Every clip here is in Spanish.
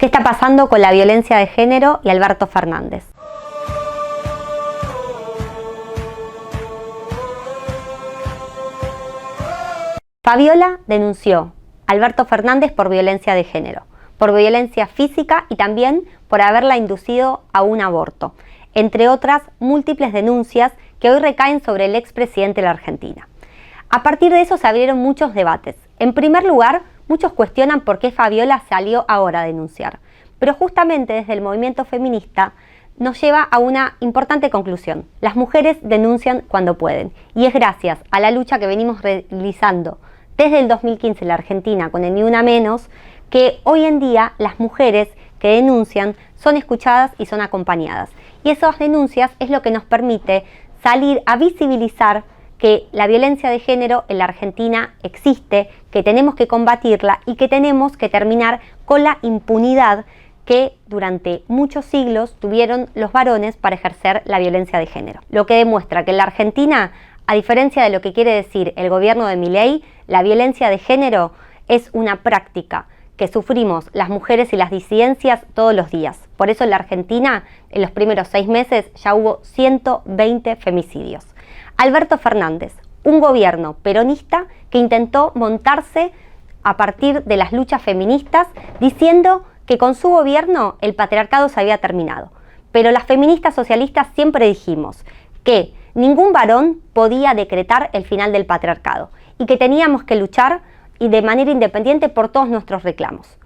¿Qué está pasando con la violencia de género y Alberto Fernández? Fabiola denunció a Alberto Fernández por violencia de género, por violencia física y también por haberla inducido a un aborto, entre otras múltiples denuncias que hoy recaen sobre el expresidente de la Argentina. A partir de eso se abrieron muchos debates. En primer lugar, muchos cuestionan por qué Fabiola salió ahora a denunciar, pero justamente desde el movimiento feminista nos lleva a una importante conclusión. Las mujeres denuncian cuando pueden, y es gracias a la lucha que venimos realizando desde el 2015 en la Argentina con el Ni Una Menos, que hoy en día las mujeres que denuncian son escuchadas y son acompañadas. Y esas denuncias es lo que nos permite salir a visibilizar que la violencia de género en la Argentina existe, que tenemos que combatirla y que tenemos que terminar con la impunidad que durante muchos siglos tuvieron los varones para ejercer la violencia de género. Lo que demuestra que en la Argentina, a diferencia de lo que quiere decir el gobierno de Milei, la violencia de género es una práctica que sufrimos las mujeres y las disidencias todos los días. Por eso en la Argentina, en los primeros 6 meses, ya hubo 120 femicidios. Alberto Fernández, un gobierno peronista que intentó montarse a partir de las luchas feministas, diciendo que con su gobierno el patriarcado se había terminado. Pero las feministas socialistas siempre dijimos que ningún varón podía decretar el final del patriarcado y que teníamos que luchar y de manera independiente por todos nuestros reclamos.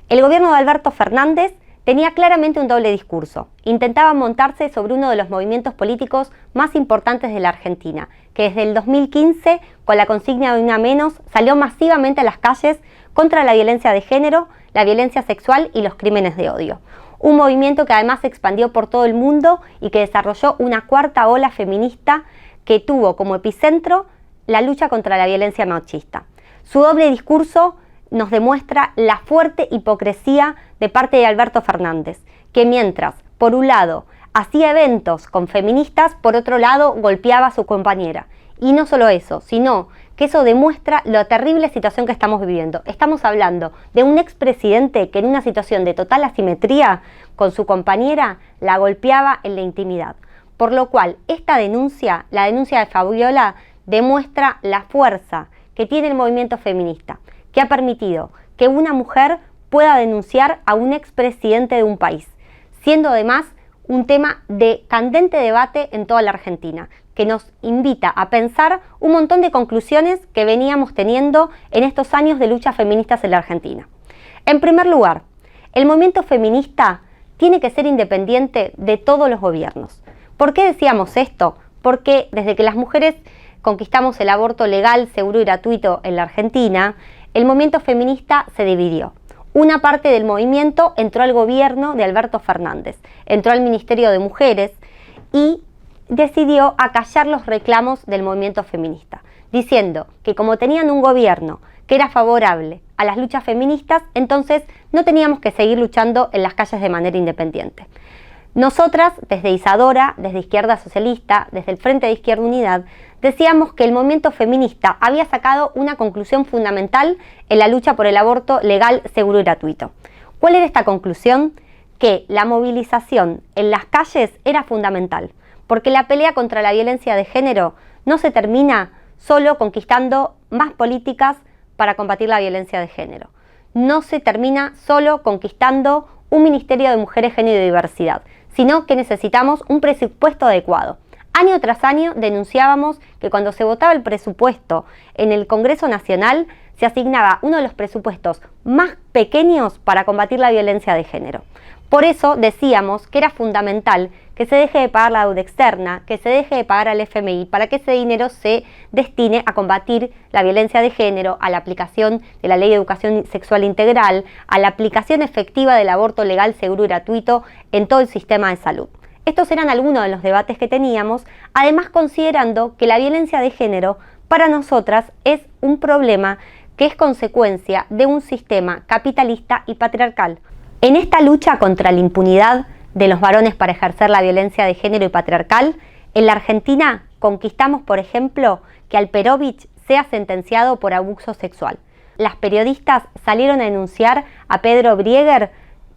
El gobierno de Alberto Fernández tenía claramente un doble discurso. Intentaba montarse sobre uno de los movimientos políticos más importantes de la Argentina, que desde el 2015, con la consigna de Ni Una Menos, salió masivamente a las calles contra la violencia de género, la violencia sexual y los crímenes de odio. Un movimiento que además se expandió por todo el mundo y que desarrolló una cuarta ola feminista que tuvo como epicentro la lucha contra la violencia machista. Su doble discurso nos demuestra la fuerte hipocresía de parte de Alberto Fernández, que mientras, por un lado, hacía eventos con feministas, por otro lado, golpeaba a su compañera. Y no solo eso, sino que eso demuestra la terrible situación que estamos viviendo. Estamos hablando de un expresidente que en una situación de total asimetría con su compañera, la golpeaba en la intimidad. Por lo cual, esta denuncia, la denuncia de Fabiola, demuestra la fuerza que tiene el movimiento feminista, que ha permitido que una mujer pueda denunciar a un expresidente de un país, siendo además un tema de candente debate en toda la Argentina, que nos invita a pensar un montón de conclusiones que veníamos teniendo en estos años de luchas feministas en la Argentina. En primer lugar, el movimiento feminista tiene que ser independiente de todos los gobiernos. ¿Por qué decíamos esto? Porque desde que las mujeres conquistamos el aborto legal, seguro y gratuito en la Argentina, el movimiento feminista se dividió. Una parte del movimiento entró al gobierno de Alberto Fernández, entró al Ministerio de Mujeres y decidió acallar los reclamos del movimiento feminista, diciendo que como tenían un gobierno que era favorable a las luchas feministas, entonces no teníamos que seguir luchando en las calles de manera independiente. Nosotras, desde Isadora, desde Izquierda Socialista, desde el Frente de Izquierda Unidad, decíamos que el movimiento feminista había sacado una conclusión fundamental en la lucha por el aborto legal, seguro y gratuito. ¿Cuál era esta conclusión? Que la movilización en las calles era fundamental, porque la pelea contra la violencia de género no se termina solo conquistando más políticas para combatir la violencia de género. No se termina solo conquistando un Ministerio de Mujeres, Género y Diversidad, sino que necesitamos un presupuesto adecuado. Año tras año denunciábamos que cuando se votaba el presupuesto en el Congreso Nacional se asignaba uno de los presupuestos más pequeños para combatir la violencia de género. Por eso decíamos que era fundamental que se deje de pagar la deuda externa, que se deje de pagar al FMI, para que ese dinero se destine a combatir la violencia de género, a la aplicación de la Ley de Educación Sexual Integral, a la aplicación efectiva del aborto legal, seguro y gratuito en todo el sistema de salud. Estos eran algunos de los debates que teníamos, además considerando que la violencia de género para nosotras es un problema que es consecuencia de un sistema capitalista y patriarcal. En esta lucha contra la impunidad de los varones para ejercer la violencia de género y patriarcal, en la Argentina conquistamos, por ejemplo, que Alperovich sea sentenciado por abuso sexual. Las periodistas salieron a denunciar a Pedro Brieger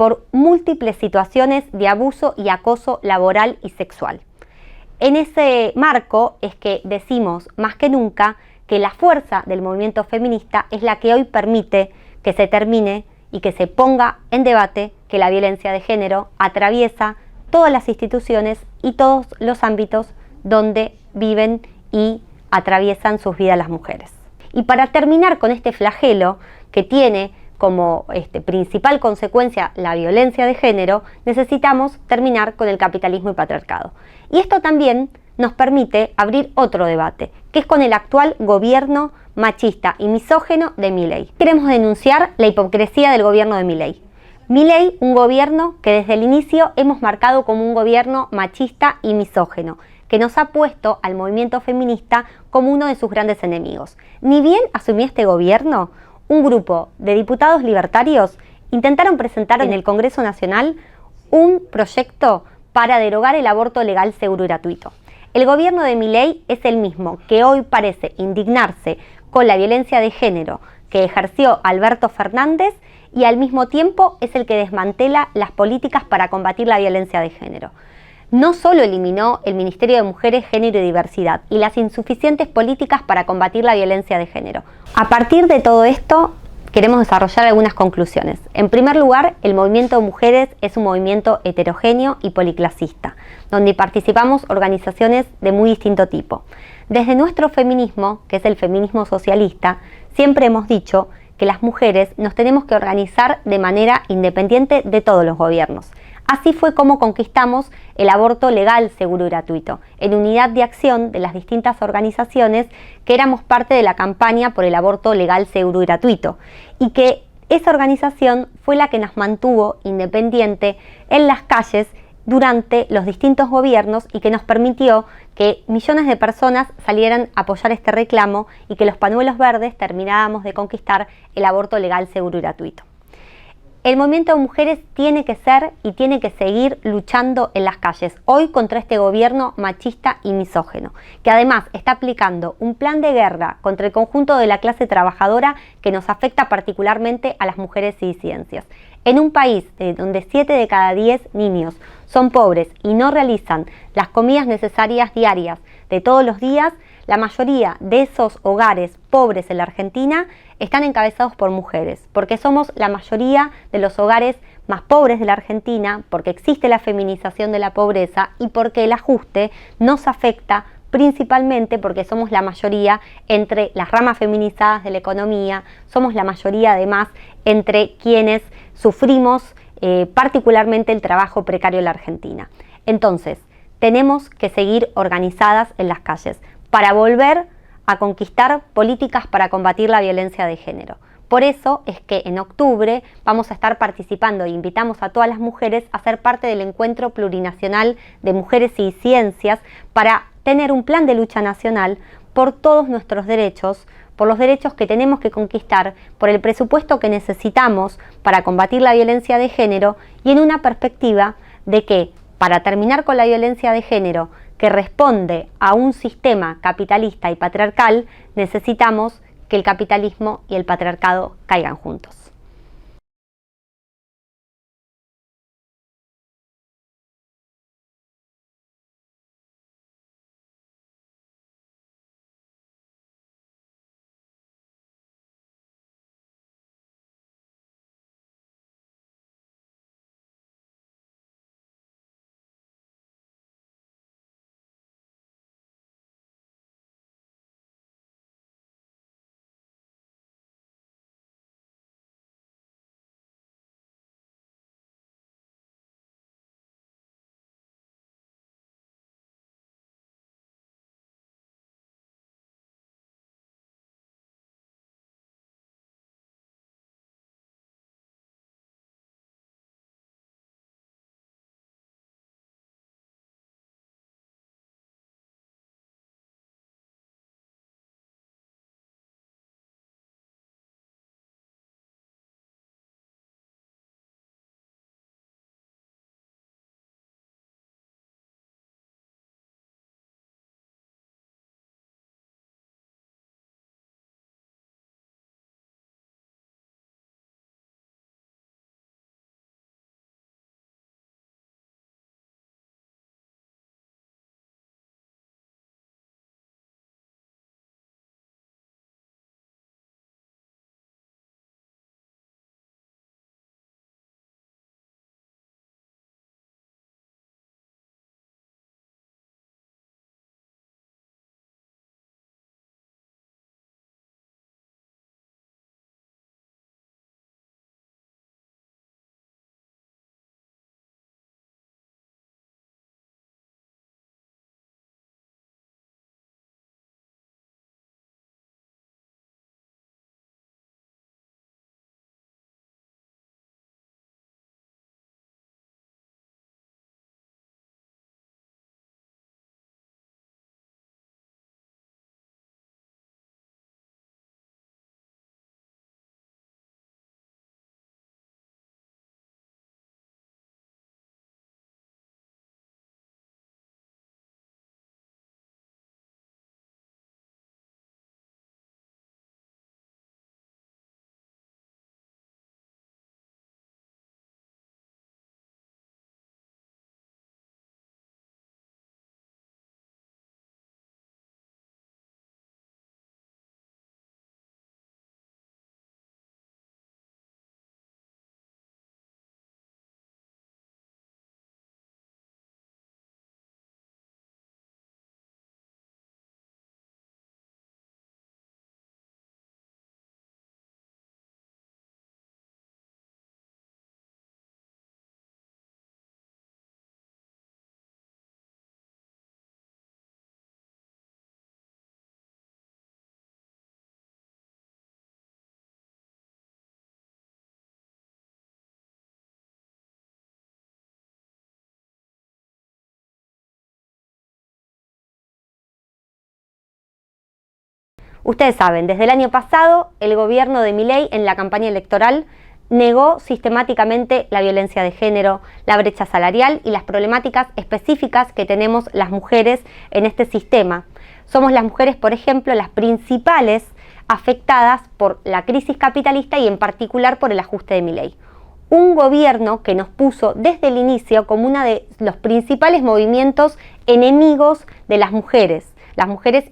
por múltiples situaciones de abuso y acoso laboral y sexual. En ese marco es que decimos más que nunca que la fuerza del movimiento feminista es la que hoy permite que se termine y que se ponga en debate que la violencia de género atraviesa todas las instituciones y todos los ámbitos donde viven y atraviesan sus vidas las mujeres. Y para terminar con este flagelo que tiene como principal consecuencia la violencia de género, necesitamos terminar con el capitalismo y patriarcado. Y esto también nos permite abrir otro debate, que es con el actual gobierno machista y misógino de Milei. Queremos denunciar la hipocresía del gobierno de Milei. Milei, un gobierno que desde el inicio hemos marcado como un gobierno machista y misógino, que nos ha puesto al movimiento feminista como uno de sus grandes enemigos. Ni bien asumió este gobierno, un grupo de diputados libertarios intentaron presentar en el Congreso Nacional un proyecto para derogar el aborto legal, seguro y gratuito. El gobierno de Milei es el mismo que hoy parece indignarse con la violencia de género que ejerció Alberto Fernández y al mismo tiempo es el que desmantela las políticas para combatir la violencia de género. No solo eliminó el Ministerio de Mujeres, Género y Diversidad y las insuficientes políticas para combatir la violencia de género. A partir de todo esto, queremos desarrollar algunas conclusiones. En primer lugar, el movimiento de mujeres es un movimiento heterogéneo y policlasista, donde participamos organizaciones de muy distinto tipo. Desde nuestro feminismo, que es el feminismo socialista, siempre hemos dicho que las mujeres nos tenemos que organizar de manera independiente de todos los gobiernos. Así fue como conquistamos el aborto legal, seguro y gratuito, en unidad de acción de las distintas organizaciones que éramos parte de la campaña por el aborto legal, seguro y gratuito, y que esa organización fue la que nos mantuvo independiente en las calles durante los distintos gobiernos y que nos permitió que millones de personas salieran a apoyar este reclamo y que los pañuelos verdes termináramos de conquistar el aborto legal, seguro y gratuito. El movimiento de mujeres tiene que ser y tiene que seguir luchando en las calles, hoy contra este gobierno machista y misógino, que además está aplicando un plan de guerra contra el conjunto de la clase trabajadora que nos afecta particularmente a las mujeres y disidencias. En un país donde 7 de cada 10 niños son pobres y no realizan las comidas necesarias diarias de todos los días, la mayoría de esos hogares pobres en la Argentina están encabezados por mujeres, porque somos la mayoría de los hogares más pobres de la Argentina, porque existe la feminización de la pobreza y porque el ajuste nos afecta principalmente porque somos la mayoría entre las ramas feminizadas de la economía, somos la mayoría además entre quienes sufrimos particularmente el trabajo precario en la Argentina. Entonces, tenemos que seguir organizadas en las calles para volver a conquistar políticas para combatir la violencia de género. Por eso es que en octubre vamos a estar participando e invitamos a todas las mujeres a ser parte del Encuentro Plurinacional de Mujeres y Ciencias para tener un plan de lucha nacional por todos nuestros derechos, por los derechos que tenemos que conquistar, por el presupuesto que necesitamos para combatir la violencia de género y en una perspectiva de que para terminar con la violencia de género que responde a un sistema capitalista y patriarcal, necesitamos que el capitalismo y el patriarcado caigan juntos. Ustedes saben, desde el año pasado el gobierno de Milei en la campaña electoral negó sistemáticamente la violencia de género, la brecha salarial y las problemáticas específicas que tenemos las mujeres en este sistema. Somos las mujeres, por ejemplo, las principales afectadas por la crisis capitalista y en particular por el ajuste de Milei. Un gobierno que nos puso desde el inicio como uno de los principales movimientos enemigos de las mujeres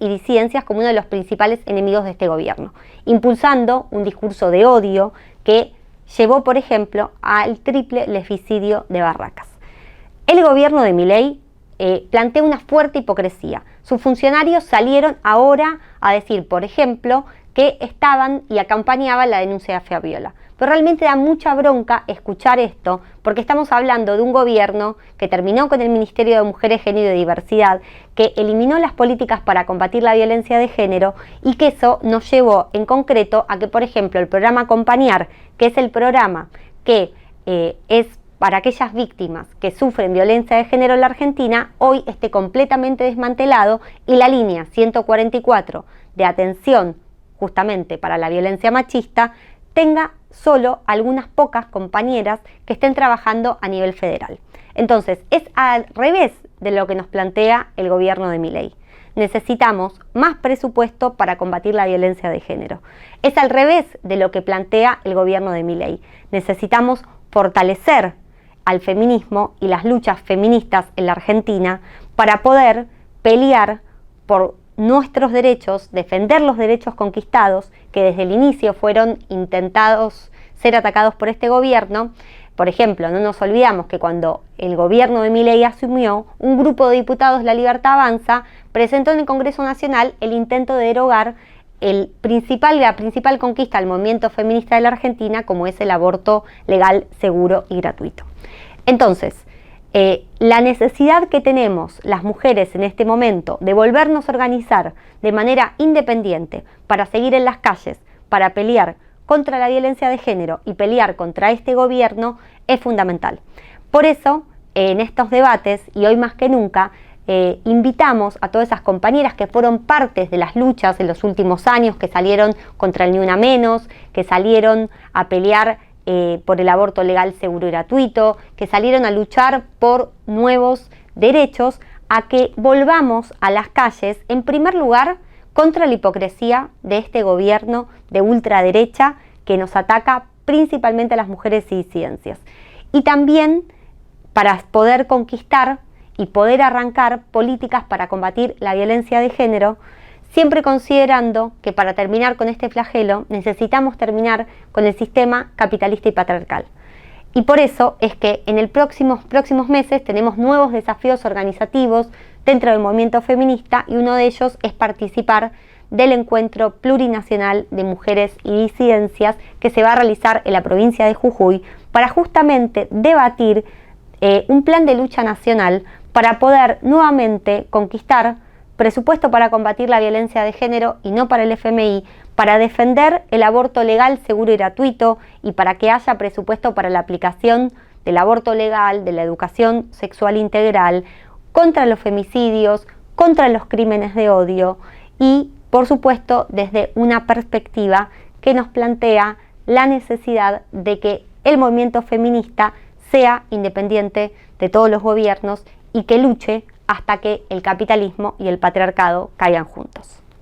y disidencias como uno de los principales enemigos de este gobierno, impulsando un discurso de odio que llevó, por ejemplo, al triple leficidio de Barracas. El gobierno de Milei plantea una fuerte hipocresía. Sus funcionarios salieron ahora a decir, por ejemplo, que estaban y acompañaban la denuncia de Fabiola. Pero realmente da mucha bronca escuchar esto, porque estamos hablando de un gobierno que terminó con el Ministerio de Mujeres, Género y Diversidad, que eliminó las políticas para combatir la violencia de género y que eso nos llevó en concreto a que, por ejemplo, el programa Acompañar, que es el programa que es para aquellas víctimas que sufren violencia de género en la Argentina, hoy esté completamente desmantelado y la línea 144 de atención justamente para la violencia machista tenga solo algunas pocas compañeras que estén trabajando a nivel federal. Entonces, es al revés de lo que nos plantea el gobierno de Milei. Necesitamos más presupuesto para combatir la violencia de género. Es al revés de lo que plantea el gobierno de Milei. Necesitamos fortalecer al feminismo y las luchas feministas en la Argentina para poder pelear por nuestros derechos, defender los derechos conquistados que desde el inicio fueron intentados ser atacados por este gobierno. Por ejemplo, no nos olvidamos que cuando el gobierno de Milei asumió, un grupo de diputados, La Libertad Avanza, presentó en el Congreso Nacional el intento de derogar la principal conquista del movimiento feminista de la Argentina, como es el aborto legal, seguro y gratuito. Entonces, la necesidad que tenemos las mujeres en este momento de volvernos a organizar de manera independiente para seguir en las calles, para pelear contra la violencia de género y pelear contra este gobierno es fundamental. Por eso, en estos debates, y hoy más que nunca, invitamos a todas esas compañeras que fueron partes de las luchas en los últimos años, que salieron contra el Ni Una Menos, que salieron a pelear por el aborto legal, seguro y gratuito, que salieron a luchar por nuevos derechos, a que volvamos a las calles, en primer lugar, contra la hipocresía de este gobierno de ultraderecha que nos ataca principalmente a las mujeres y disidencias. Y también para poder conquistar y poder arrancar políticas para combatir la violencia de género, siempre considerando que para terminar con este flagelo necesitamos terminar con el sistema capitalista y patriarcal. Y por eso es que en los próximos meses tenemos nuevos desafíos organizativos dentro del movimiento feminista y uno de ellos es participar del encuentro plurinacional de mujeres y disidencias que se va a realizar en la provincia de Jujuy para justamente debatir un plan de lucha nacional para poder nuevamente conquistar presupuesto para combatir la violencia de género y no para el FMI, para defender el aborto legal, seguro y gratuito y para que haya presupuesto para la aplicación del aborto legal, de la educación sexual integral, contra los femicidios, contra los crímenes de odio y, por supuesto, desde una perspectiva que nos plantea la necesidad de que el movimiento feminista sea independiente de todos los gobiernos y que luche hasta que el capitalismo y el patriarcado caigan juntos.